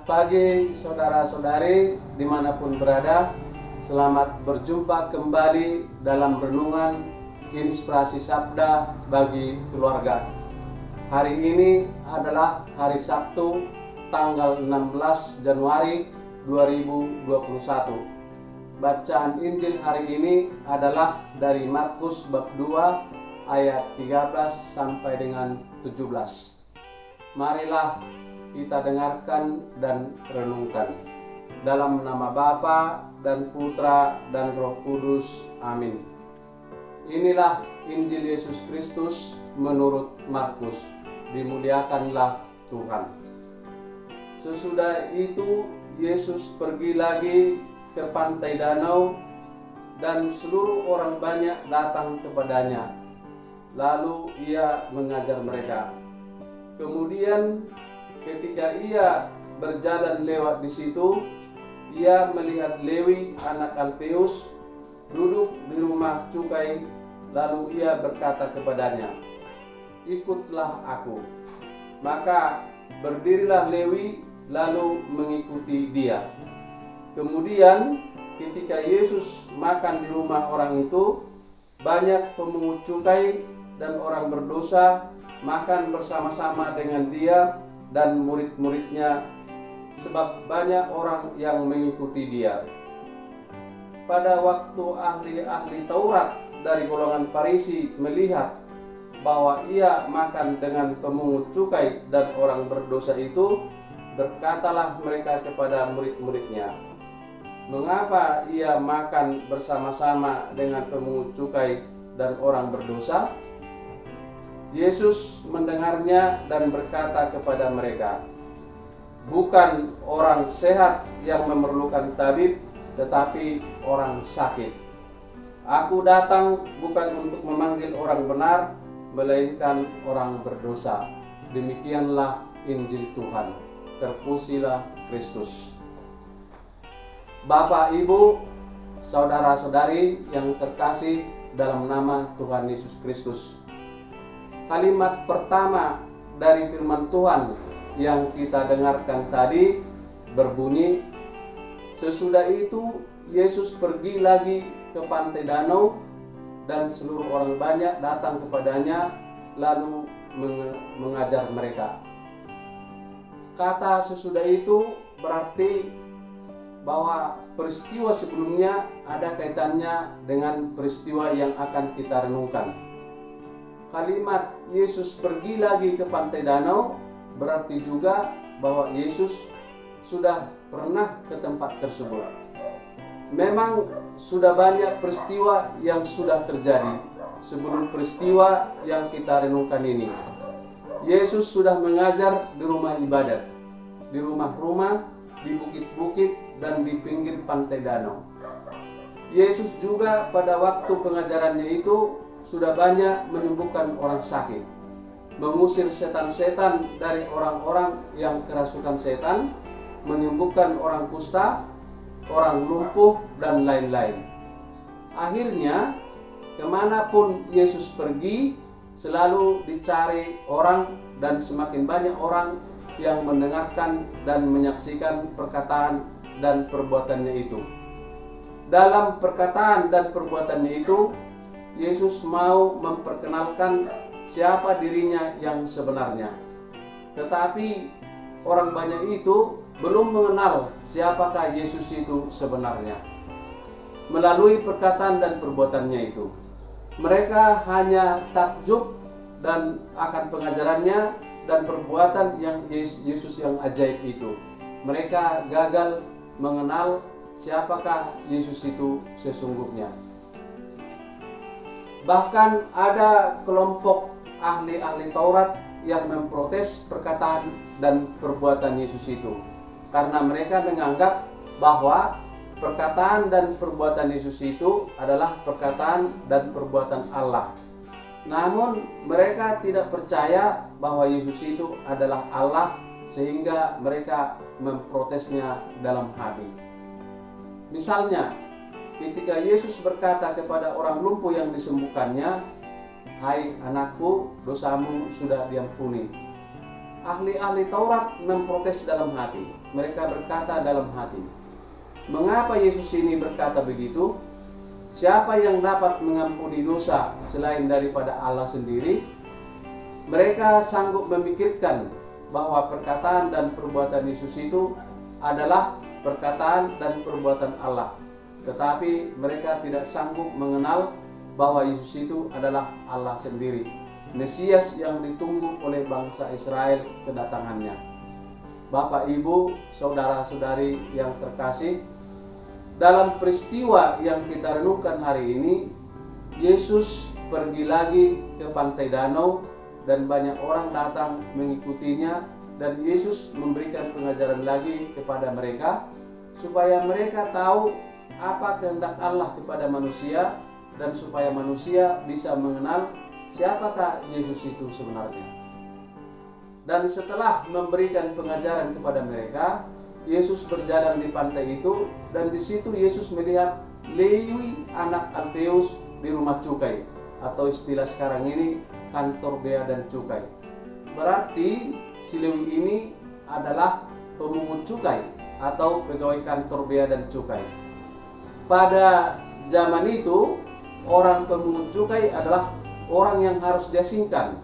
Selamat pagi saudara-saudari dimanapun berada. Selamat berjumpa kembali dalam renungan inspirasi sabda bagi keluarga. Hari ini adalah hari Sabtu tanggal 16 Januari 2021. Bacaan Injil hari ini adalah dari Markus bab 2 ayat 13 sampai dengan 17. Marilah kita dengarkan dan renungkan. Dalam nama Bapa dan Putra dan Roh Kudus. Amin. Inilah Injil Yesus Kristus menurut Markus. Dimuliakanlah Tuhan. Sesudah itu Yesus pergi lagi ke pantai danau dan seluruh orang banyak datang kepadanya. Lalu ia mengajar mereka. Kemudian ketika ia berjalan lewat di situ, ia melihat Lewi anak Alfeus duduk di rumah cukai. Lalu ia berkata kepadanya, "Ikutlah aku." Maka berdirilah Lewi lalu mengikuti dia. Kemudian ketika Yesus makan di rumah orang itu, banyak pemungut cukai dan orang berdosa makan bersama-sama dengan dia dan murid-muridnya, sebab banyak orang yang mengikuti dia. Pada waktu ahli-ahli Taurat dari golongan Farisi melihat bahwa ia makan dengan pemungut cukai dan orang berdosa itu, berkatalah mereka kepada murid-muridnya, "Mengapa ia makan bersama-sama dengan pemungut cukai dan orang berdosa?" Yesus mendengarnya dan berkata kepada mereka, "Bukan orang sehat yang memerlukan tabib, tetapi orang sakit. Aku datang bukan untuk memanggil orang benar, melainkan orang berdosa." Demikianlah Injil Tuhan. Terpujilah Kristus. Bapak, Ibu, saudara-saudari yang terkasih dalam nama Tuhan Yesus Kristus. Kalimat pertama dari firman Tuhan yang kita dengarkan tadi berbunyi, sesudah itu Yesus pergi lagi ke pantai danau dan seluruh orang banyak datang kepadanya lalu mengajar mereka. Kata sesudah itu berarti bahwa peristiwa sebelumnya ada kaitannya dengan peristiwa yang akan kita renungkan. Kalimat Yesus pergi lagi ke pantai danau berarti juga bahwa Yesus sudah pernah ke tempat tersebut. Memang sudah banyak peristiwa yang sudah terjadi sebelum peristiwa yang kita renungkan ini. Yesus sudah mengajar di rumah ibadat, di rumah-rumah, di bukit-bukit, dan di pinggir pantai danau. Yesus juga pada waktu pengajarannya itu sudah banyak menyembuhkan orang sakit, mengusir setan-setan dari orang-orang yang kerasukan setan, menyembuhkan orang kusta, orang lumpuh, dan lain-lain. Akhirnya, kemanapun Yesus pergi, selalu dicari orang dan semakin banyak orang yang mendengarkan dan menyaksikan perkataan dan perbuatannya itu. Dalam perkataan dan perbuatannya itu, Yesus mau memperkenalkan siapa dirinya yang sebenarnya. Tetapi orang banyak itu belum mengenal siapakah Yesus itu sebenarnya. Melalui perkataan dan perbuatannya itu, mereka hanya takjub dan akan pengajarannya dan perbuatan yang Yesus yang ajaib itu. Mereka gagal mengenal siapakah Yesus itu sesungguhnya. Bahkan ada kelompok ahli-ahli Taurat yang memprotes perkataan dan perbuatan Yesus itu, karena mereka menganggap bahwa perkataan dan perbuatan Yesus itu adalah perkataan dan perbuatan Allah. Namun mereka tidak percaya bahwa Yesus itu adalah Allah, sehingga mereka memprotesnya dalam hati. Misalnya, ketika Yesus berkata kepada orang lumpuh yang disembuhkannya, "Hai anakku, dosamu sudah diampuni." ahli-ahli Taurat memprotes dalam hati. Mereka berkata dalam hati, mengapa Yesus ini berkata begitu? Siapa yang dapat mengampuni dosa selain daripada Allah sendiri? Mereka sanggup memikirkan bahwa perkataan dan perbuatan Yesus itu adalah perkataan dan perbuatan Allah. Tetapi mereka tidak sanggup mengenal bahwa Yesus itu adalah Allah sendiri, Mesias yang ditunggu oleh bangsa Israel kedatangannya. Bapak, Ibu, saudara-saudari yang terkasih, dalam peristiwa yang kita renungkan hari ini, Yesus pergi lagi ke pantai danau dan banyak orang datang mengikutinya, dan Yesus memberikan pengajaran lagi kepada mereka supaya mereka tahu apa kehendak Allah kepada manusia dan supaya manusia bisa mengenal siapakah Yesus itu sebenarnya. Dan setelah memberikan pengajaran kepada mereka, Yesus berjalan di pantai itu, dan di situ Yesus melihat Lewi anak Alfeus di rumah cukai, atau istilah sekarang ini kantor bea dan cukai. Berarti si Lewi ini adalah pemungut cukai atau pegawai kantor bea dan cukai. Pada zaman itu, orang pemungut cukai adalah orang yang harus diasingkan,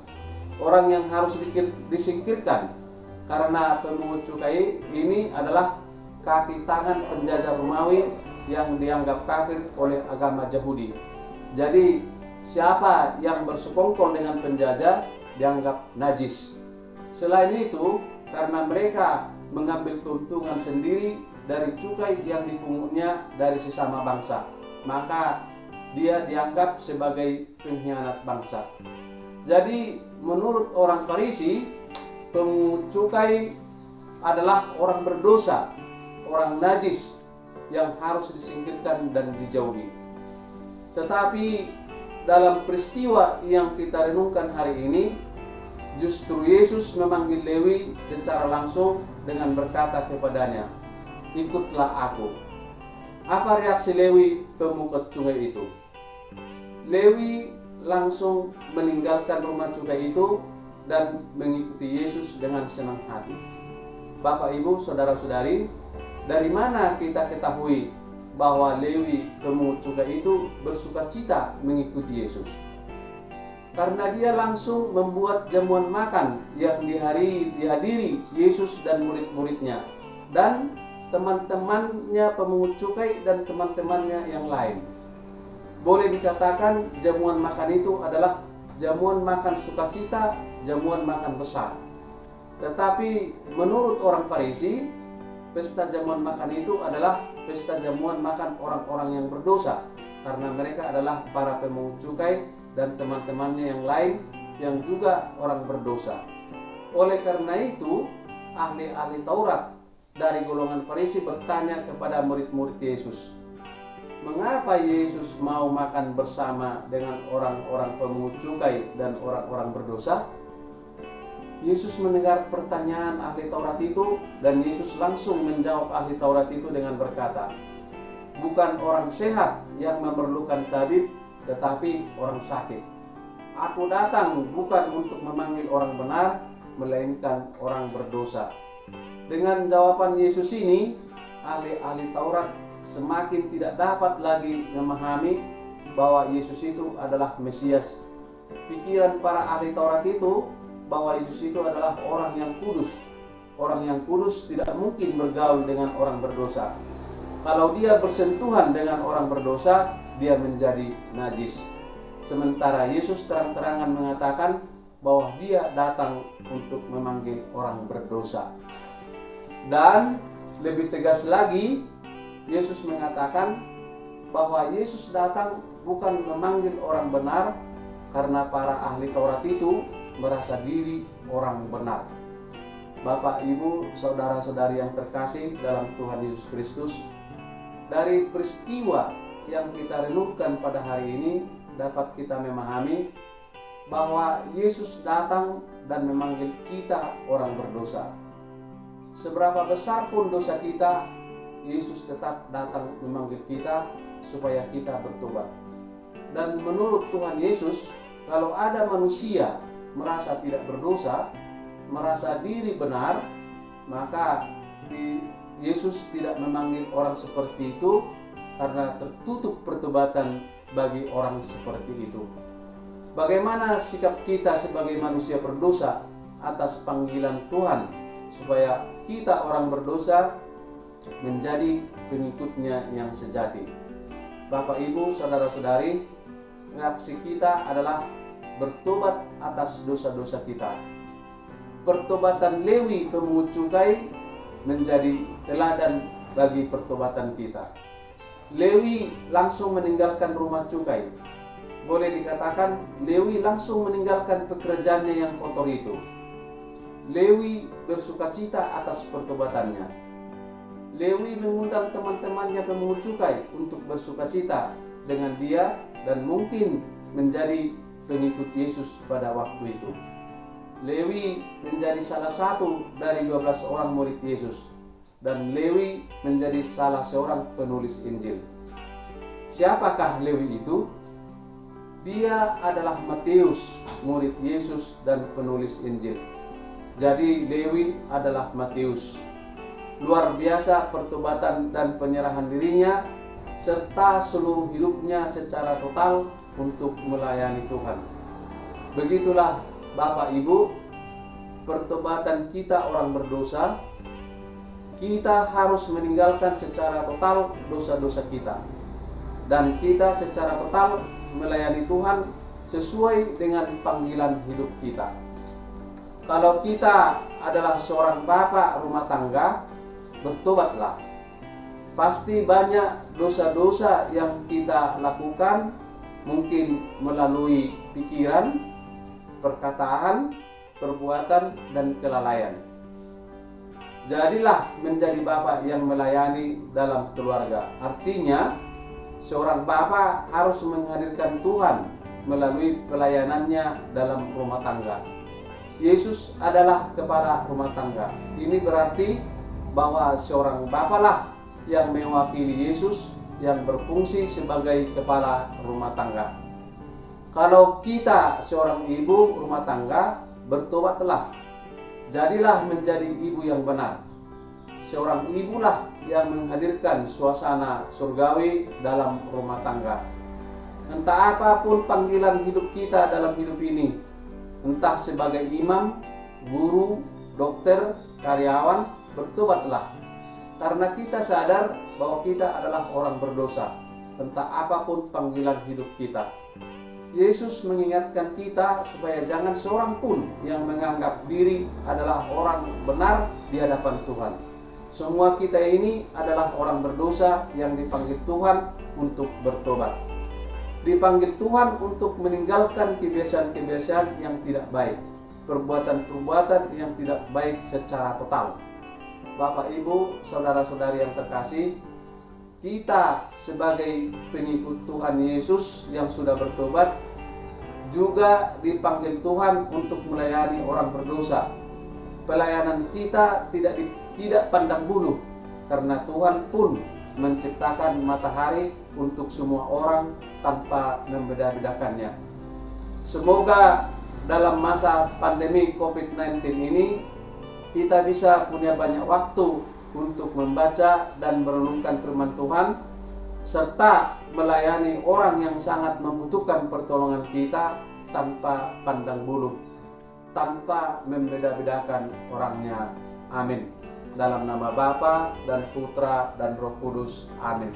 orang yang harus disingkirkan. Karena pemungut cukai ini adalah kaki tangan penjajah Romawi yang dianggap kafir oleh agama Yahudi. Jadi siapa yang bersekongkol dengan penjajah dianggap najis. Selain itu, karena mereka mengambil keuntungan sendiri dari cukai yang dipungutnya dari sesama bangsa, maka dia dianggap sebagai pengkhianat bangsa. Jadi menurut orang Farisi, pemungut cukai adalah orang berdosa, orang najis yang harus disingkirkan dan dijauhi. Tetapi dalam peristiwa yang kita renungkan hari ini, justru Yesus memanggil Lewi secara langsung dengan berkata kepadanya, ikutlah aku. Apa reaksi Lewi pemungut cukai itu? Lewi langsung meninggalkan rumah cukai itu dan mengikuti Yesus dengan senang hati. Bapak, Ibu, saudara-saudari, dari mana kita ketahui bahwa Lewi pemungut cukai itu bersukacita mengikuti Yesus? Karena dia langsung membuat jamuan makan yang dihadiri Yesus dan murid-muridnya dan teman-temannya pemungut cukai dan teman-temannya yang lain. Boleh dikatakan jamuan makan itu adalah jamuan makan sukacita, jamuan makan besar. Tetapi menurut orang Farisi, pesta jamuan makan itu adalah pesta jamuan makan orang-orang yang berdosa, karena mereka adalah para pemungut cukai dan teman-temannya yang lain yang juga orang berdosa. Oleh karena itu, ahli-ahli Taurat dari golongan Farisi bertanya kepada murid-murid Yesus, mengapa Yesus mau makan bersama dengan orang-orang pemungut cukai dan orang-orang berdosa? Yesus mendengar pertanyaan ahli Taurat itu, dan Yesus langsung menjawab ahli Taurat itu dengan berkata, bukan orang sehat yang memerlukan tabib, tetapi orang sakit. Aku datang bukan untuk memanggil orang benar, melainkan orang berdosa. Dengan jawaban Yesus ini, ahli-ahli Taurat semakin tidak dapat lagi memahami bahwa Yesus itu adalah Mesias. Pikiran para ahli Taurat itu bahwa Yesus itu adalah orang yang kudus. Orang yang kudus tidak mungkin bergaul dengan orang berdosa. Kalau dia bersentuhan dengan orang berdosa, dia menjadi najis. Sementara Yesus terang-terangan mengatakan bahwa dia datang untuk memanggil orang berdosa. Dan lebih tegas lagi, Yesus mengatakan bahwa Yesus datang bukan memanggil orang benar, karena para ahli Taurat itu merasa diri orang benar. Bapak, Ibu, saudara-saudari yang terkasih dalam Tuhan Yesus Kristus, dari peristiwa yang kita renungkan pada hari ini dapat kita memahami bahwa Yesus datang dan memanggil kita orang berdosa. Seberapa besar pun dosa kita, Yesus tetap datang memanggil kita supaya kita bertobat. Dan menurut Tuhan Yesus, kalau ada manusia merasa tidak berdosa, merasa diri benar, maka Yesus tidak memanggil orang seperti itu karena tertutup pertobatan bagi orang seperti itu. Bagaimana sikap kita sebagai manusia berdosa atas panggilan Tuhan supaya kita orang berdosa menjadi pengikutnya yang sejati? Bapak, Ibu, saudara-saudari, reaksi kita adalah bertobat atas dosa-dosa kita. Pertobatan Lewi pemungut cukai menjadi teladan bagi pertobatan kita. Lewi langsung meninggalkan rumah cukai. Boleh dikatakan Lewi langsung meninggalkan pekerjaannya yang kotor itu. Lewi bersukacita atas pertobatannya. Lewi mengundang teman-temannya pemungut cukai untuk bersukacita dengan dia dan mungkin menjadi pengikut Yesus pada waktu itu. Lewi menjadi salah satu dari 12 orang murid Yesus, dan Lewi menjadi salah seorang penulis Injil. Siapakah Lewi itu? Dia adalah Matius, murid Yesus dan penulis Injil. Jadi Lewi adalah Matius. Luar biasa pertobatan dan penyerahan dirinya serta seluruh hidupnya secara total untuk melayani Tuhan. Begitulah Bapak Ibu, pertobatan kita orang berdosa, kita harus meninggalkan secara total dosa-dosa kita, dan kita secara total melayani Tuhan sesuai dengan panggilan hidup kita. Kalau kita adalah seorang bapak rumah tangga, bertobatlah. Pasti banyak dosa-dosa yang kita lakukan, mungkin melalui pikiran, perkataan, perbuatan, dan kelalaian. Jadilah menjadi bapak yang melayani dalam keluarga. Artinya, seorang bapak harus menghadirkan Tuhan melalui pelayanannya dalam rumah tangga. Yesus adalah kepala rumah tangga. Ini berarti bahwa seorang bapalah yang mewakili Yesus yang berfungsi sebagai kepala rumah tangga. Kalau kita seorang ibu rumah tangga, bertobatlah. Jadilah menjadi ibu yang benar. Seorang ibulah yang menghadirkan suasana surgawi dalam rumah tangga. Entah apapun panggilan hidup kita dalam hidup ini, entah sebagai imam, guru, dokter, karyawan, bertobatlah. Karena kita sadar bahwa kita adalah orang berdosa, entah apapun panggilan hidup kita. Yesus mengingatkan kita supaya jangan seorang pun yang menganggap diri adalah orang benar di hadapan Tuhan. Semua kita ini adalah orang berdosa yang dipanggil Tuhan untuk bertobat. Dipanggil Tuhan untuk meninggalkan kebiasaan-kebiasaan yang tidak baik, perbuatan-perbuatan yang tidak baik secara total. Bapak, Ibu, saudara-saudari yang terkasih, kita sebagai pengikut Tuhan Yesus yang sudah bertobat juga dipanggil Tuhan untuk melayani orang berdosa. Pelayanan kita tidak pandang bulu, karena Tuhan pun menciptakan matahari untuk semua orang tanpa membeda-bedakannya. Semoga dalam masa pandemi COVID-19 ini kita bisa punya banyak waktu untuk membaca dan merenungkan firman Tuhan, serta melayani orang yang sangat membutuhkan pertolongan kita tanpa pandang bulu, tanpa membeda-bedakan orangnya. Amin. Dalam nama Bapa dan Putra dan Roh Kudus. Amin.